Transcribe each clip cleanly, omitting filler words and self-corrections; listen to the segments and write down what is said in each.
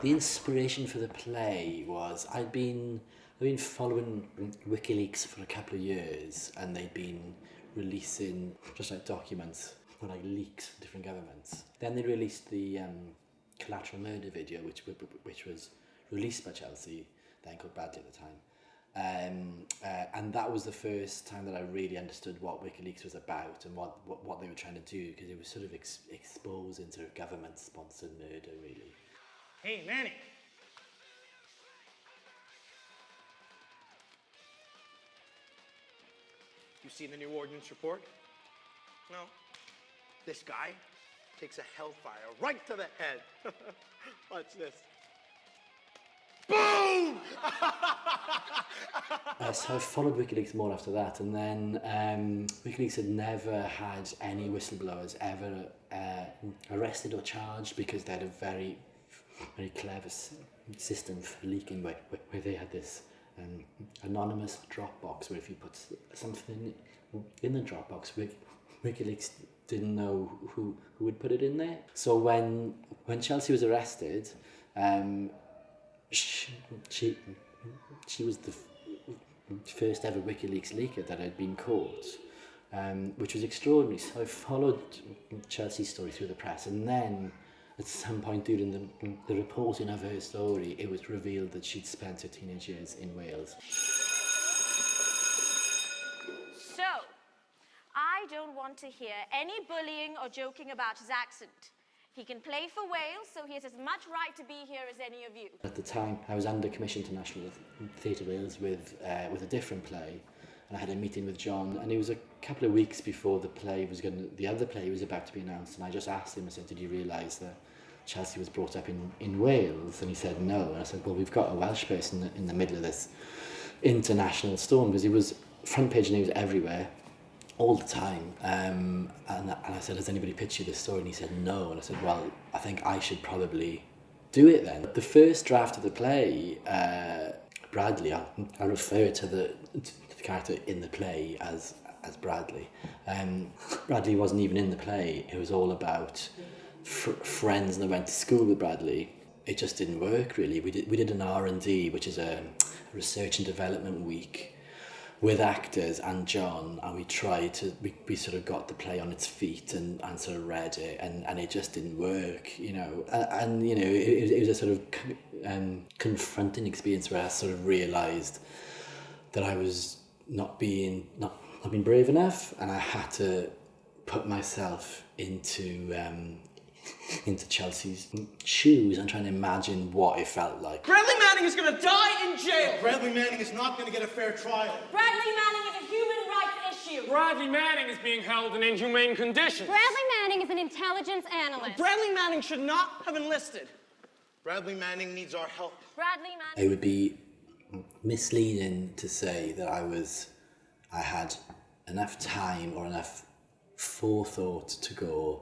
The inspiration for the play was I've been following WikiLeaks for a couple of years, and they'd been releasing just like documents or like leaks from different governments. Then they released the collateral murder video, which was released by Chelsea, then called Bradley at the time. And that was the first time that I really understood what WikiLeaks was about and what they were trying to do, because it was sort of exposing sort of government-sponsored murder, really. Hey, Manny. You seen the new ordnance report? No. This guy takes a hellfire right to the head. Watch this. Boom! So I followed WikiLeaks more after that, and then WikiLeaks had never had any whistleblowers ever arrested or charged, because they had a very clever system for leaking, where they had this anonymous Dropbox, where if you put something in the Dropbox, WikiLeaks didn't know who would put it in there. So when Chelsea was arrested, she was the first ever WikiLeaks leaker that had been caught, which was extraordinary. So I followed Chelsea's story through the press, and then at some point during the reporting of her story, it was revealed that she'd spent her teenage years in Wales. So, I don't want to hear any bullying or joking about his accent. He can play for Wales, so he has as much right to be here as any of you. At the time, I was under commission to National Theatre Wales with a different play, and I had a meeting with John, and it was a couple of weeks before the other play was about to be announced, and I just asked him, I said, did you realise that Chelsea was brought up in Wales? And he said no, and I said, well, we've got a Welsh person in the middle of this international storm, because it was front page news everywhere, all the time, and I said, has anybody pitched you this story? And he said no, and I said, well, I think I should probably do it then. The first draft of the play, Bradley, I refer to the character in the play as Bradley. Bradley wasn't even in the play. It was all about friends that went to school with Bradley. It just didn't work, really. We did an R&D, which is a research and development week, with actors and John, and we sort of got the play on its feet and sort of read it, and it just didn't work, you know. And you know, it was a sort of confronting experience where I sort of realised that I was not being brave enough, and I had to put myself into Chelsea's shoes and trying to imagine what it felt like. Bradley Manning is going to die in jail. Bradley Manning is not going to get a fair trial. Bradley Manning is a human rights issue. Bradley Manning is being held in inhumane conditions. Bradley Manning is an intelligence analyst. Bradley Manning should not have enlisted. Bradley Manning needs our help. Bradley Manning. It would be misleading to say that I had enough time or enough forethought to go,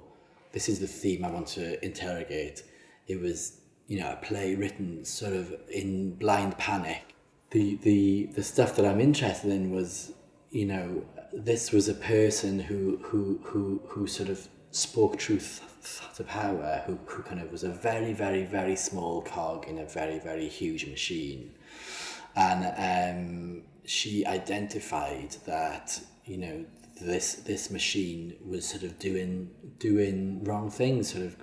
this is the theme I want to interrogate. It was, you know, a play written sort of in blind panic. The stuff that I'm interested in was, you know, this was a person who sort of spoke truth to power, who kind of was a very, very, very small cog in a very, very huge machine. And she identified that, you know, this machine was sort of doing wrong things, sort of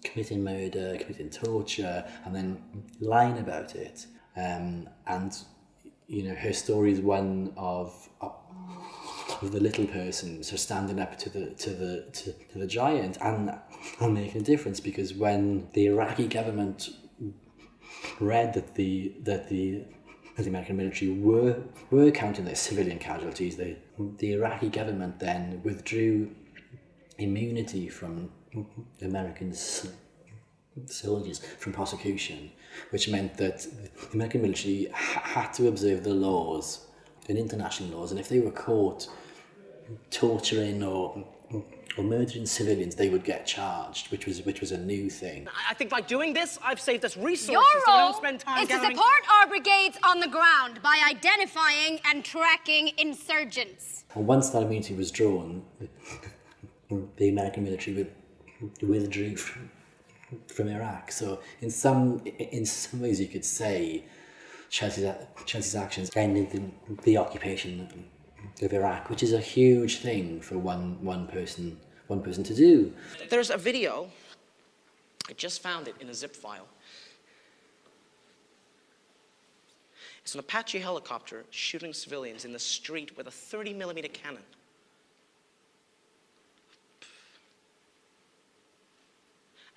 committing murder, committing torture, and then lying about it. And you know, her story is one of the little person, so standing up to the giant and making a difference. Because when the Iraqi government read that the American military were counting their civilian casualties, the Iraqi government then withdrew immunity from American soldiers from prosecution, which meant that the American military had to observe the laws and international laws, and if they were caught torturing or murdering civilians, they would get charged, which was a new thing. I think by doing this, I've saved us resources. Your so we role don't spend time is to counting... support our brigades on the ground by identifying and tracking insurgents. And once that immunity was drawn, the American military withdrew from Iraq. So in some ways you could say Chelsea's actions ended the occupation of Iraq, which is a huge thing for one person to do. There's a video. I just found it in a zip file. It's an Apache helicopter shooting civilians in the street with a 30mm cannon.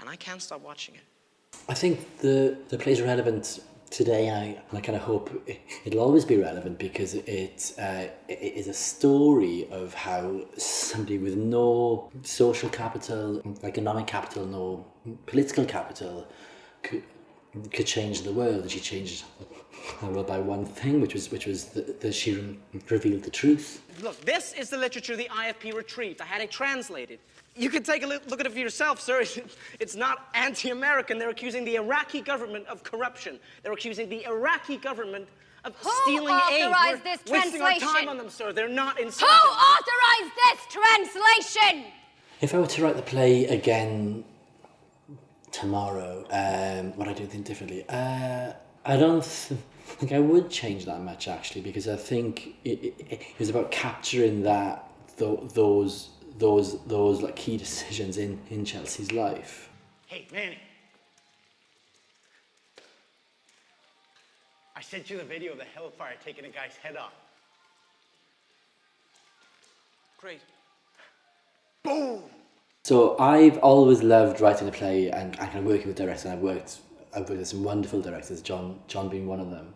And I can't stop watching it. I think the play is relevant today. I kind of hope it'll always be relevant, because it is a story of how somebody with no social capital, economic capital, no political capital could change the world. And she changed the world by one thing, which was that she revealed the truth. Look, this is the literature the IFP retrieved. I had it translated. You can take a look at it for yourself, sir. It's not anti-American. They're accusing the Iraqi government of corruption. They're accusing the Iraqi government of stealing aid. Who authorized this wasting our translation? time on them, sir. They're not Who inside. authorized this translation? If I were to write the play again tomorrow, would I do anything differently? I don't think I would change that much, actually, because I think it was about capturing those like key decisions in Chelsea's life. Hey, Manny. I sent you the video of the hellfire taking a guy's head off. Great. Boom! So I've always loved writing a play and kind of working with directors. And I've worked with some wonderful directors, John being one of them.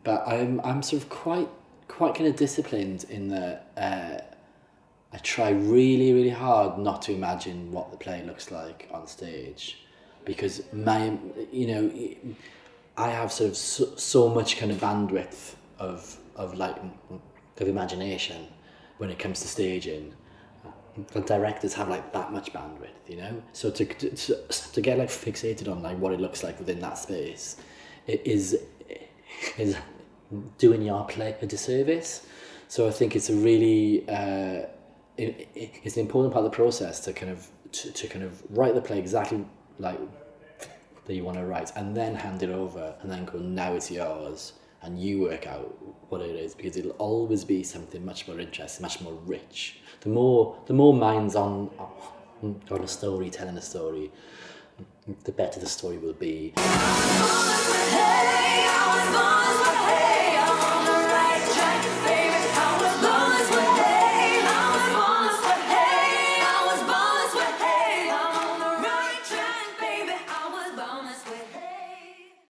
But I'm sort of quite kind of disciplined in that I try really, really hard not to imagine what the play looks like on stage, because I have sort of so much kind of bandwidth of imagination when it comes to staging. The directors have like that much bandwidth, So to get like fixated on like what it looks like within that space, it is doing your play a disservice. So I think it's a really it's an important part of the process to kind of write the play exactly like that you want to write, and then hand it over, and then go, now it's yours, and you work out what it is, because it'll always be something much more interesting, much more rich. The more minds on a story, telling a story, the better the story will be.